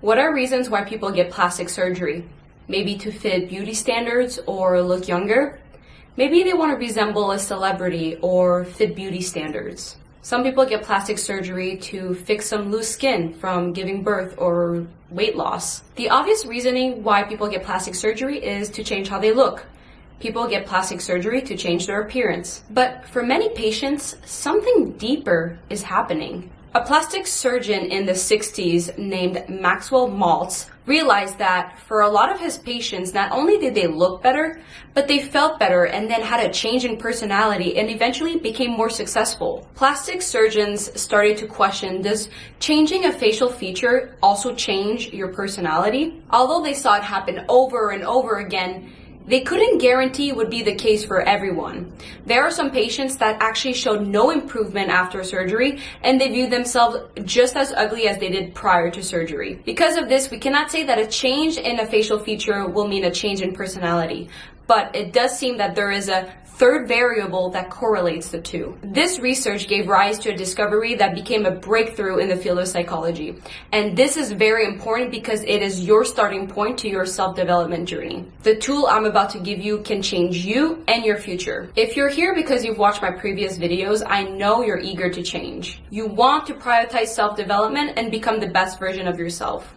What are reasons why people get plastic surgery? Maybe to fit beauty standards or look younger? Maybe they want to resemble a celebrity or fit beauty standards. Some people get plastic surgery to fix some loose skin from giving birth or weight loss. The obvious reasoning why people get plastic surgery is to change how they look. People get plastic surgery to change their appearance. But for many patients, something deeper is happening. A plastic surgeon in the 60s named Maxwell Maltz realized that for a lot of his patients, not only did they look better, but they felt better and then had a change in personality and eventually became more successful. Plastic surgeons started to question, does changing a facial feature also change your personality? Although they saw it happen over and over again, they couldn't guarantee it would be the case for everyone. There are some patients that actually showed no improvement after surgery and they view themselves just as ugly as they did prior to surgery. Because of this, we cannot say that a change in a facial feature will mean a change in personality, but it does seem that there is a third variable that correlates the two. This research gave rise to a discovery that became a breakthrough in the field of psychology. And this is very important because it is your starting point to your self-development journey. The tool I'm about to give you can change you and your future. If you're here because you've watched my previous videos, I know you're eager to change. You want to prioritize self-development and become the best version of yourself.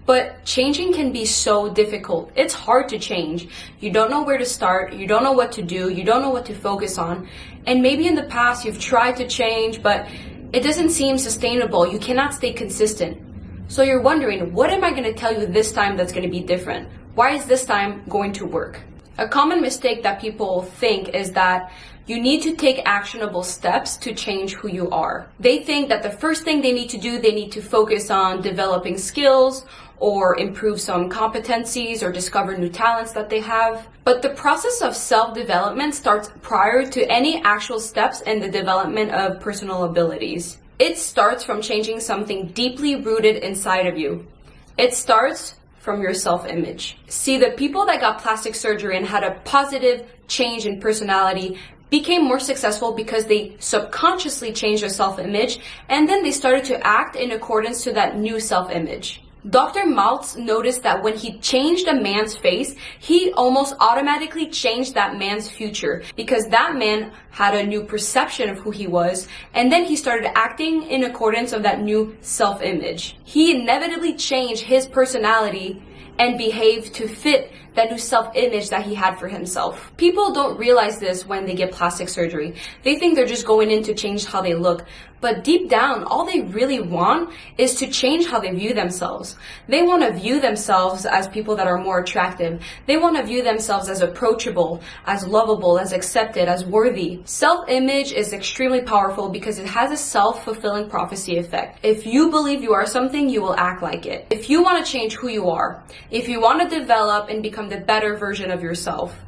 But changing can be so difficult. It's hard to change. You don't know where to start. You don't know what to do. You don't know what to focus on. And maybe in the past you've tried to change, but it doesn't seem sustainable. You cannot stay consistent. So you're wondering, what am I going to tell you this time that's going to be different? Why is this time going to work? A common mistake that people think is that you need to take actionable steps to change who you are. They think that the first thing they need to do, they need to focus on developing skills or improve some competencies or discover new talents that they have. But the process of self-development starts prior to any actual steps in the development of personal abilities. It starts from changing something deeply rooted inside of you. It starts from your self-image. See, the people that got plastic surgery and had a positive change in personality became more successful because they subconsciously changed their self-image and then they started to act in accordance to that new self-image. Dr. Maltz noticed that when he changed a man's face, he almost automatically changed that man's future because that man had a new perception of who he was, and then he started acting in accordance of that new self-image. He inevitably changed his personality and behaved to fit that new self-image that he had for himself. People don't realize this when they get plastic surgery. They think they're just going in to change how they look. But deep down, all they really want is to change how they view themselves. They want to view themselves as people that are more attractive. They want to view themselves as approachable, as lovable, as accepted, as worthy. Self-image is extremely powerful because it has a self-fulfilling prophecy effect. If you believe you are something, you will act like it. If you want to change who you are, if you want to develop and become the better version of yourself,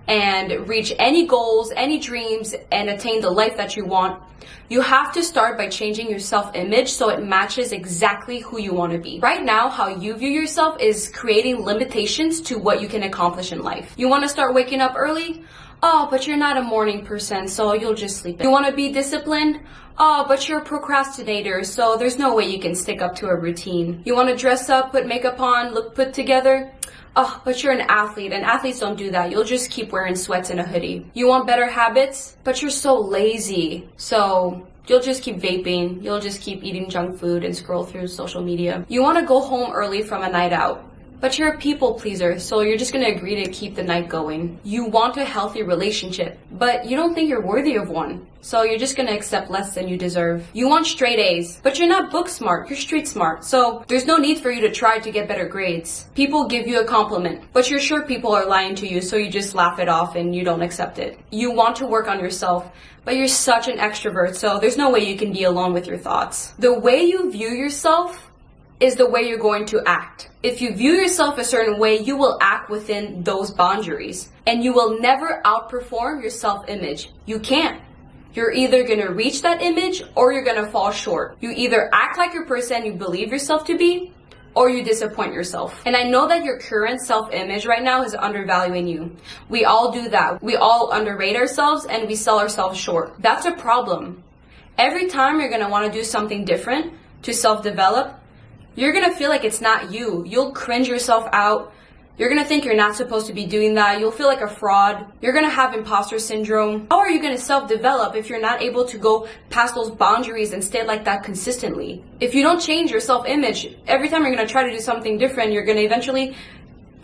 and reach any goals, any dreams, and attain the life that you want, you have to start by changing your self-image so it matches exactly who you want to be. Right now, how you view yourself is creating limitations to what you can accomplish in life. You want to start waking up early? Oh, but you're not a morning person, so you'll just sleep in. You want to be disciplined? Oh, but you're a procrastinator, so there's no way you can stick up to a routine. You want to dress up, put makeup on, look put together? Oh, but you're an athlete, and athletes don't do that. You'll just keep wearing sweats and a hoodie. You want better habits? But you're so lazy. So you'll just keep vaping. You'll just keep eating junk food and scroll through social media. You want to go home early from a night out. But you're a people pleaser, so you're just going to agree to keep the night going. You want a healthy relationship, but you don't think you're worthy of one. So you're just going to accept less than you deserve. You want straight A's, but you're not book smart, you're street smart. So there's no need for you to try to get better grades. People give you a compliment, but you're sure people are lying to you, so you just laugh it off and you don't accept it. You want to work on yourself, but you're such an extrovert, so there's no way you can be alone with your thoughts. The way you view yourself is the way you're going to act. If you view yourself a certain way, you will act within those boundaries, and you will never outperform your self-image. You can't. You're either going to reach that image or you're going to fall short. You either act like your person you believe yourself to be, or you disappoint yourself. And I know that your current self-image right now is undervaluing you. We all do that. We all underrate ourselves and we sell ourselves short. That's a problem. Every time you're going to want to do something different to self-develop, you're gonna feel like it's not you. You'll cringe yourself out. You're gonna think you're not supposed to be doing that. You'll feel like a fraud. You're gonna have imposter syndrome. How are you gonna self-develop if you're not able to go past those boundaries and stay like that consistently? If you don't change your self-image, every time you're gonna try to do something different, you're gonna eventually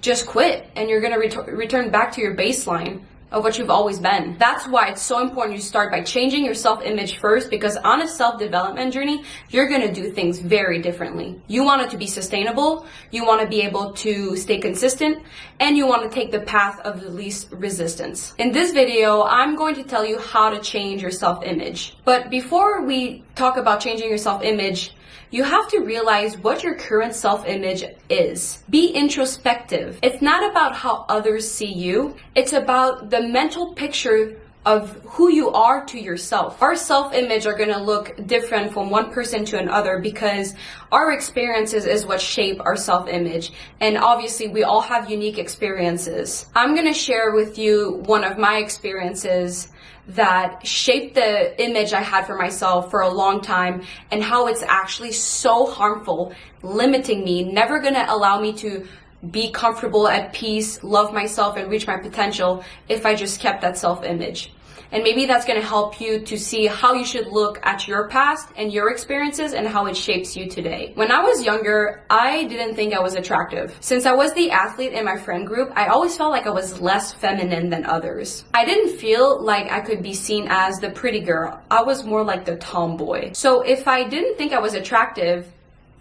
just quit and you're gonna return back to your baseline of what you've always been. That's why it's so important you start by changing your self-image first, because on a self-development journey, you're gonna do things very differently. You want it to be sustainable, you wanna be able to stay consistent, and you wanna take the path of the least resistance. In this video, I'm going to tell you how to change your self-image. But before we talk about changing your self-image, you have to realize what your current self-image is. Be introspective. It's not about how others see you. It's about the mental picture of who you are to yourself. Our self-image are gonna look different from one person to another because our experiences is what shape our self-image. And obviously we all have unique experiences. I'm gonna share with you one of my experiences that shaped the image I had for myself for a long time and how it's actually so harmful, limiting me, never gonna allow me to be comfortable, at peace, love myself, and reach my potential if I just kept that self-image. And maybe that's going to help you to see how you should look at your past and your experiences and how it shapes you today. When I was younger, I didn't think I was attractive. Since I was the athlete in my friend group, I always felt like I was less feminine than others. I didn't feel like I could be seen as the pretty girl. I was more like the tomboy. So if I didn't think I was attractive,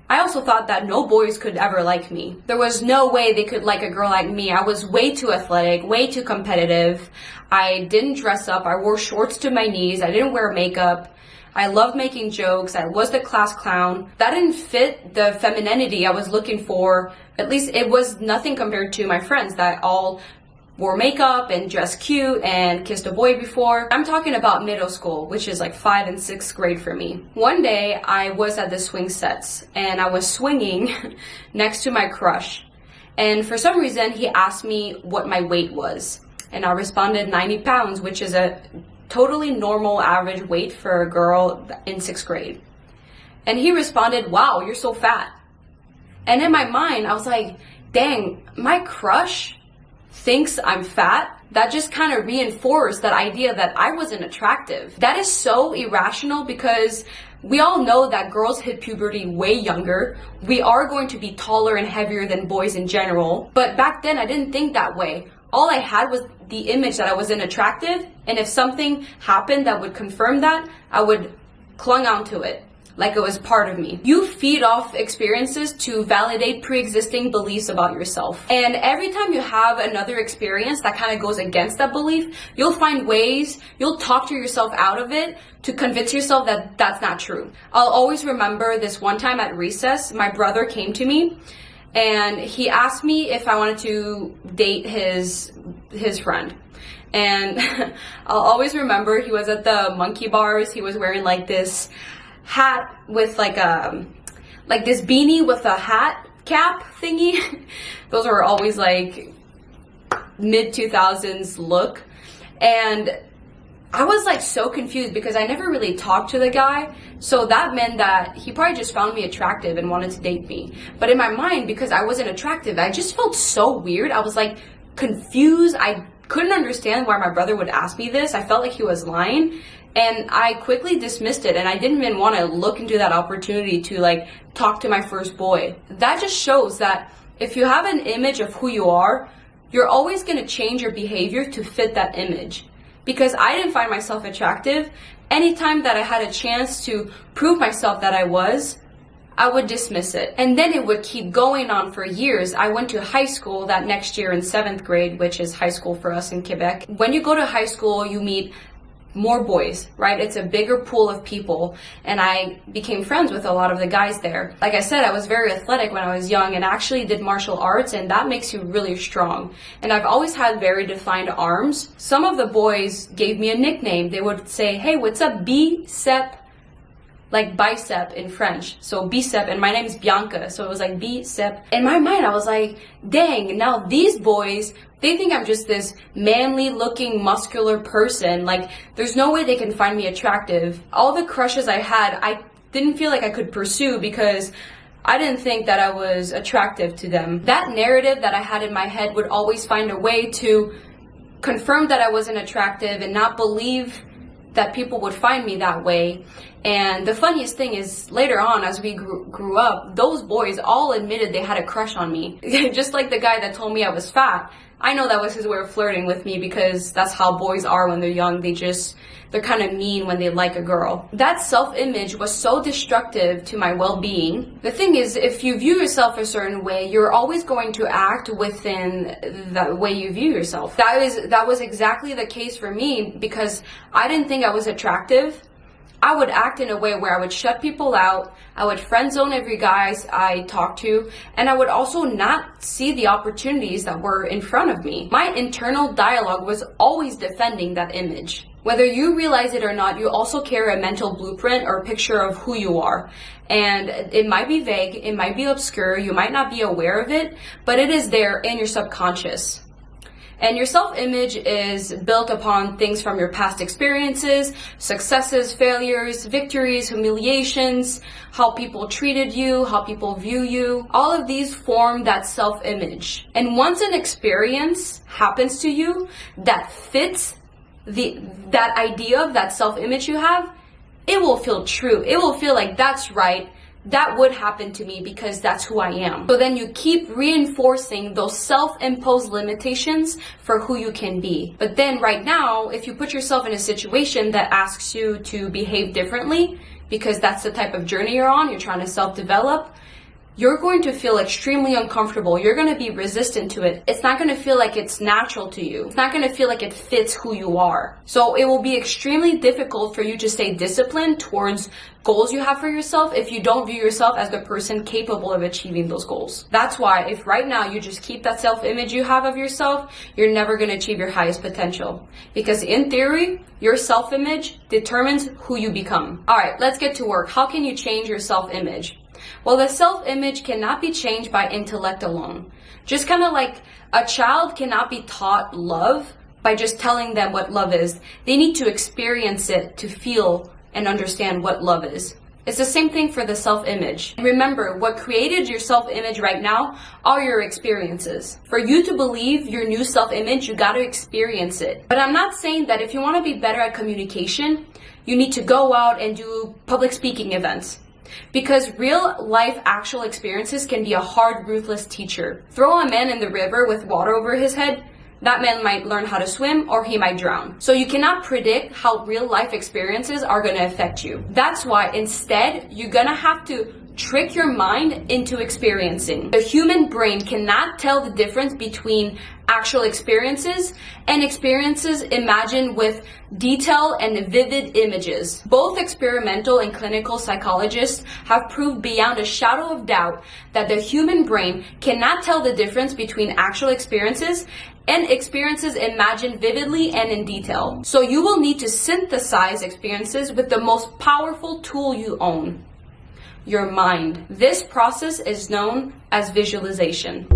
I also thought that no boys could ever like me. There was no way they could like a girl like me. I was way too athletic, way too competitive. I didn't dress up. I wore shorts to my knees. I didn't wear makeup. I loved making jokes. I was the class clown. That didn't fit the femininity I was looking for. At least it was nothing compared to my friends that all wore makeup and dressed cute and kissed a boy before. I'm talking about middle school, which is like 5th and 6th grade for me. One day I was at the swing sets and I was swinging next to my crush. And for some reason he asked me what my weight was. And I responded 90 pounds, which is a totally normal average weight for a girl in 6th grade. And he responded, "Wow, you're so fat." And in my mind, I was like, dang, my crush thinks I'm fat. That just kind of reinforced that idea that I wasn't attractive. That is so irrational because we all know that girls hit puberty way younger. We are going to be taller and heavier than boys in general. But back then I didn't think that way. All I had was the image that I wasn't attractive, and if something happened that would confirm that, I would clung onto it like it was part of me. You feed off experiences to validate pre-existing beliefs about yourself. And every time you have another experience that kind of goes against that belief, you'll find ways, you'll talk to yourself out of it to convince yourself that that's not true. I'll always remember this one time at recess, my brother came to me and he asked me if I wanted to date his friend. And I'll always remember he was at the monkey bars. He was wearing like this hat with like this beanie with a hat cap thingy. Those are always like mid 2000s look. And I was like so confused because I never really talked to the guy. So that meant that he probably just found me attractive and wanted to date me. But in my mind, because I wasn't attractive, I just felt so weird. I was like confused. I couldn't understand why my brother would ask me this. I felt like he was lying. And I quickly dismissed it, and I didn't even want to look into that opportunity to like talk to my first boy. That just shows that if you have an image of who you are, you're always going to change your behavior to fit that image. Because I didn't find myself attractive, anytime that I had a chance to prove myself that I was, I would dismiss it. And then it would keep going on for years. I went to high school that next year in 7th grade, which is high school for us in Quebec. When you go to high school, you meet more boys, right? It's a bigger pool of people, and I became friends with a lot of the guys there. Like I said, I was very athletic when I was young and actually did martial arts, and that makes you really strong. And I've always had very defined arms. Some of the boys gave me a nickname. They would say, "Hey, what's up, bicep?" Like bicep in French. So bicep, and my name is Bianca, so it was like bicep. In my mind, I was like, dang, now these boys, they think I'm just this manly looking muscular person. Like, there's no way they can find me attractive. All the crushes I had, I didn't feel like I could pursue because I didn't think that I was attractive to them. That narrative that I had in my head would always find a way to confirm that I wasn't attractive and not believe that people would find me that way. And the funniest thing is, later on, as we grew up, those boys all admitted they had a crush on me. Just like the guy that told me I was fat. I know that was his way of flirting with me, because that's how boys are when they're young. They're kind of mean when they like a girl. That self-image was so destructive to my well-being. The thing is, if you view yourself a certain way, you're always going to act within the way you view yourself. That was exactly the case for me, because I didn't think I was attractive. I would act in a way where I would shut people out, I would friend zone every guy I talked to, and I would also not see the opportunities that were in front of me. My internal dialogue was always defending that image. Whether you realize it or not, you also carry a mental blueprint or picture of who you are. And it might be vague, it might be obscure, you might not be aware of it, but it is there in your subconscious. And your self-image is built upon things from your past experiences, successes, failures, victories, humiliations, how people treated you, how people view you. All of these form that self-image. And once an experience happens to you that fits that idea of that self-image you have, it will feel true. It will feel like that's right. That would happen to me because that's who I am. So then you keep reinforcing those self-imposed limitations for who you can be. But then right now, if you put yourself in a situation that asks you to behave differently, because that's the type of journey you're on, you're trying to self-develop, you're going to feel extremely uncomfortable. You're going to be resistant to it. It's not going to feel like it's natural to you. It's not going to feel like it fits who you are. So it will be extremely difficult for you to stay disciplined towards goals you have for yourself if you don't view yourself as the person capable of achieving those goals. That's why if right now you just keep that self-image you have of yourself, you're never going to achieve your highest potential. Because in theory, your self-image determines who you become. All right, let's get to work. How can you change your self-image? Well, the self-image cannot be changed by intellect alone. Just kind of like a child cannot be taught love by just telling them what love is. They need to experience it to feel and understand what love is. It's the same thing for the self-image. Remember, what created your self-image right now are your experiences. For you to believe your new self-image, you gotta experience it. But I'm not saying that if you wanna be better at communication, you need to go out and do public speaking events. Because real life actual experiences can be a hard, ruthless teacher. Throw a man in the river with water over his head, that man might learn how to swim or he might drown. So you cannot predict how real life experiences are going to affect you. That's why instead you're going to have to trick your mind into experiencing. The human brain cannot tell the difference between actual experiences and experiences imagined with detail and vivid images. Both experimental and clinical psychologists have proved beyond a shadow of doubt that the human brain cannot tell the difference between actual experiences and experiences imagined vividly and in detail. So you will need to synthesize experiences with the most powerful tool you own: your mind. This process is known as visualization.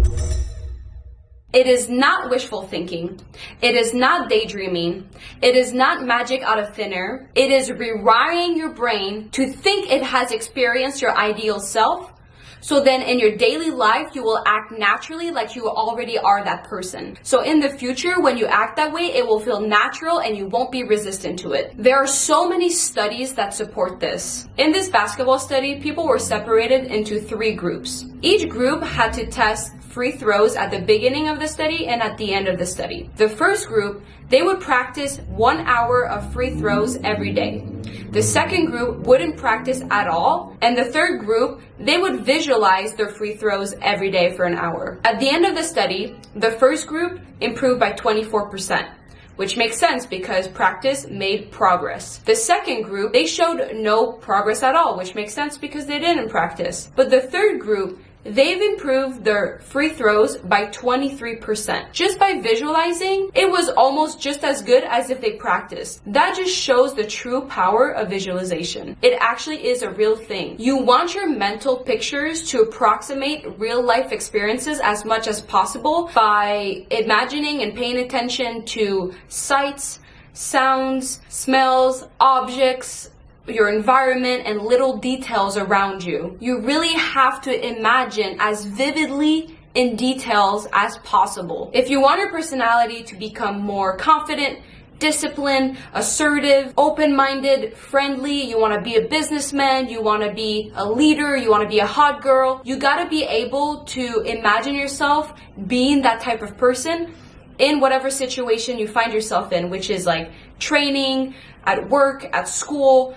It is not wishful thinking. It is not daydreaming. It is not magic out of thin air. It is rewiring your brain to think it has experienced your ideal self. So then in your daily life, you will act naturally like you already are that person. So in the future, when you act that way, it will feel natural and you won't be resistant to it. There are so many studies that support this. In this basketball study, people were separated into 3 groups. Each group had to test free throws at the beginning of the study and at the end of the study. The first group, they would practice 1 hour of free throws every day. The second group wouldn't practice at all. And the third group, they would visualize their free throws every day for an hour. At the end of the study, the first group improved by 24%. Which makes sense because practice made progress. The second group, they showed no progress at all, which makes sense because they didn't practice. But the third group, they've improved their free throws by 23%. Just by visualizing, it was almost just as good as if they practiced. That just shows the true power of visualization. It actually is a real thing. You want your mental pictures to approximate real life experiences as much as possible by imagining and paying attention to sights, sounds, smells, objects, your environment, and little details around you. You really have to imagine as vividly in details as possible. If you want your personality to become more confident, disciplined, assertive, open-minded, friendly, you want to be a businessman, you want to be a leader, you want to be a hot girl, you got to be able to imagine yourself being that type of person in whatever situation you find yourself in, which is like training, at work, at school,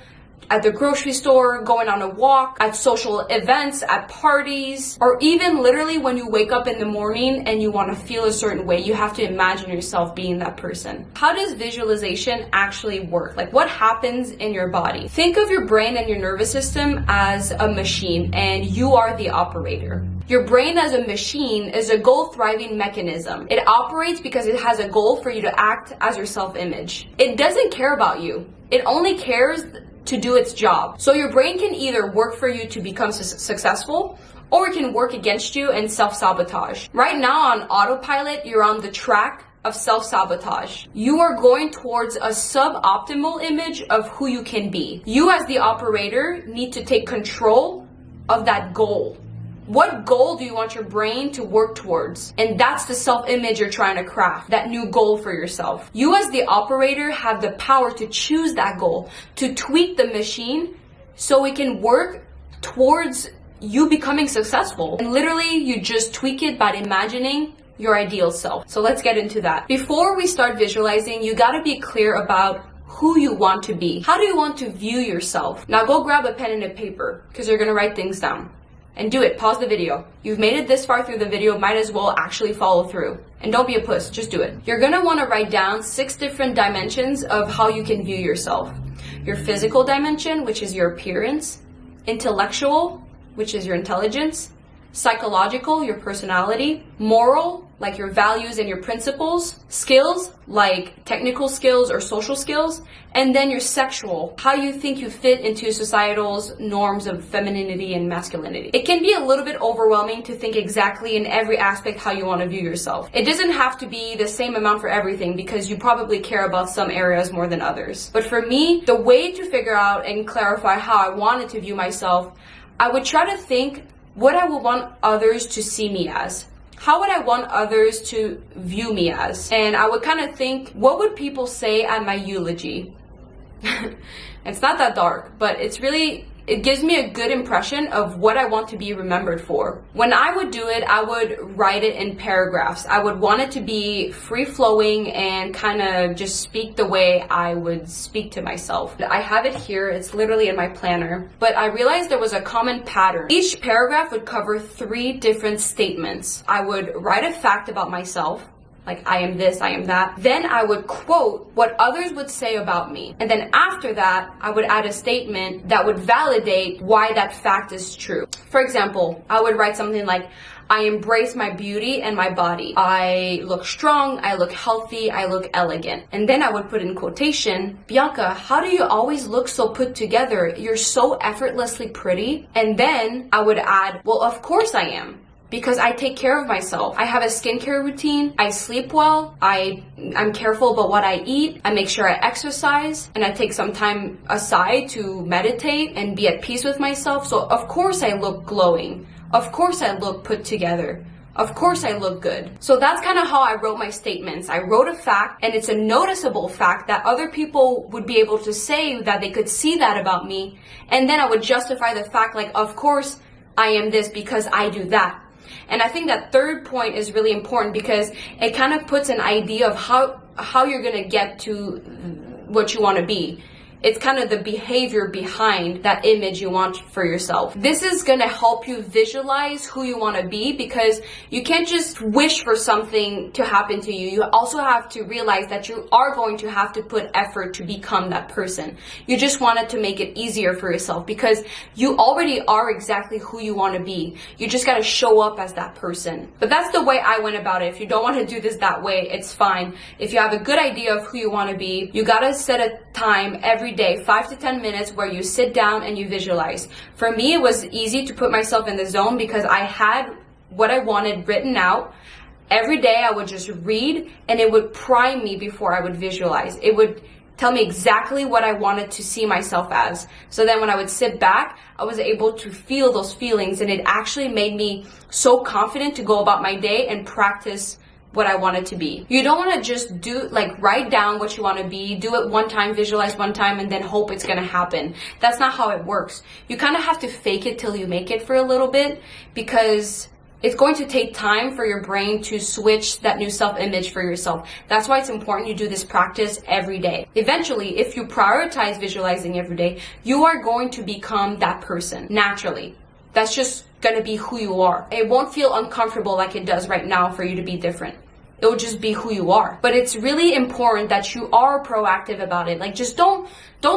at the grocery store, going on a walk, at social events, at parties, or even literally when you wake up in the morning and you want to feel a certain way, you have to imagine yourself being that person. How does visualization actually work? Like, what happens in your body? Think of your brain and your nervous system as a machine, and you are the operator. Your brain as a machine is a goal-thriving mechanism. It operates because it has a goal for you to act as your self-image. It doesn't care about you. It only cares to do its job. So your brain can either work for you to become successful, or it can work against you and self-sabotage. Right now on autopilot, you're on the track of self-sabotage. You are going towards a suboptimal image of who you can be. You as the operator need to take control of that goal. What goal do you want your brain to work towards? And that's the self-image you're trying to craft, that new goal for yourself. You as the operator have the power to choose that goal, to tweak the machine so it can work towards you becoming successful. And literally, you just tweak it by imagining your ideal self. So let's get into that. Before we start visualizing, you gotta be clear about who you want to be. How do you want to view yourself? Now go grab a pen and a paper, because you're gonna write things down. And do it. Pause the video. You've made it this far through the video, might as well actually follow through. And don't be a puss, just do it. You're gonna wanna write down 6 different dimensions of how you can view yourself. Your physical dimension, which is your appearance. Intellectual, which is your intelligence. Psychological, your personality. Moral, like your values and your principles. Skills, like technical skills or social skills. And then your sexual, how you think you fit into societal's norms of femininity and masculinity. It can be a little bit overwhelming to think exactly in every aspect how you want to view yourself. It doesn't have to be the same amount for everything, because you probably care about some areas more than others. But for me, the way to figure out and clarify how I wanted to view myself, I would try to think what I would want others to see me as. How would I want others to view me as? And I would kind of think, what would people say at my eulogy? It's not that dark, but it gives me a good impression of what I want to be remembered for. When I would do it, I would write it in paragraphs. I would want it to be free-flowing and kind of just speak the way I would speak to myself. I have it here, it's literally in my planner, but I realized there was a common pattern. Each paragraph would cover 3 different statements. I would write a fact about myself, like I am this, I am that. Then I would quote what others would say about me. And then after that, I would add a statement that would validate why that fact is true. For example, I would write something like, I embrace my beauty and my body. I look strong, I look healthy, I look elegant. And then I would put in quotation, Bianca, how do you always look so put together? You're so effortlessly pretty. And then I would add, well, of course I am, because I take care of myself. I have a skincare routine, I sleep well, I'm careful about what I eat, I make sure I exercise, and I take some time aside to meditate and be at peace with myself. So of course I look glowing. Of course I look put together. Of course I look good. So that's kind of how I wrote my statements. I wrote a fact, and it's a noticeable fact that other people would be able to say that they could see that about me. And then I would justify the fact, like, of course I am this because I do that. And I think that third point is really important, because it kind of puts an idea of how you're going to get to what you want to be. It's kind of the behavior behind that image you want for yourself. This is going to help you visualize who you want to be, because you can't just wish for something to happen to you. You also have to realize that you are going to have to put effort to become that person. You just wanted to make it easier for yourself, because you already are exactly who you want to be. You just got to show up as that person. But that's the way I went about it. If you don't want to do this that way, it's fine. If you have a good idea of who you want to be, you got to set a time every day, 5 to 10 minutes, where you sit down and you visualize. For me, it was easy to put myself in the zone because I had what I wanted written out. Every day I would just read, and it would prime me before I would visualize. It would tell me exactly what I wanted to see myself as. So then when I would sit back, I was able to feel those feelings, and it actually made me so confident to go about my day and practice what I wanted to be. You don't want to just write down what you want to be, do it one time, visualize one time, and then hope it's going to happen. That's not how it works. You kind of have to fake it till you make it for a little bit, because it's going to take time for your brain to switch that new self-image for yourself. That's why it's important you do this practice every day. Eventually, if you prioritize visualizing every day, you are going to become that person naturally. That's just gonna be who you are. It won't feel uncomfortable like it does right now for you to be different. It'll just be who you are. But it's really important that you are proactive about it. Like, just don't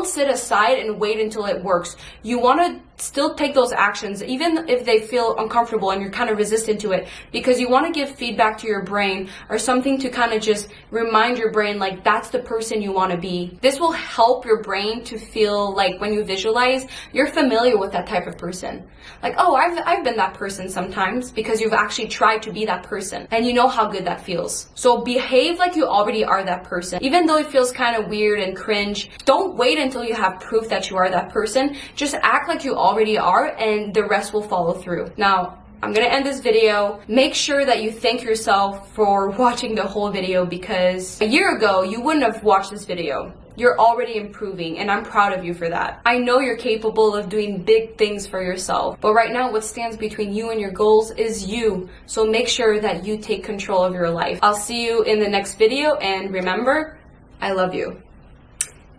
sit aside and wait until it works. You want to still take those actions, even if they feel uncomfortable and you're kind of resistant to it, because you want to give feedback to your brain or something to kind of just remind your brain, like, that's the person you want to be. This will help your brain to feel like when you visualize, you're familiar with that type of person. Like, oh, I've been that person sometimes, because you've actually tried to be that person and you know how good that feels. So behave like you already are that person. Even though it feels kind of weird and cringe, don't wait until you have proof that you are that person. Just act like you already are, and the rest will follow through. Now, I'm gonna end this video. Make sure that you thank yourself for watching the whole video, because a year ago, you wouldn't have watched this video. You're already improving, and I'm proud of you for that. I know you're capable of doing big things for yourself, but right now what stands between you and your goals is you. So make sure that you take control of your life. I'll see you in the next video, and remember, I love you.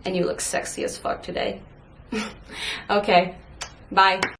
And you look sexy as fuck today. Okay, bye.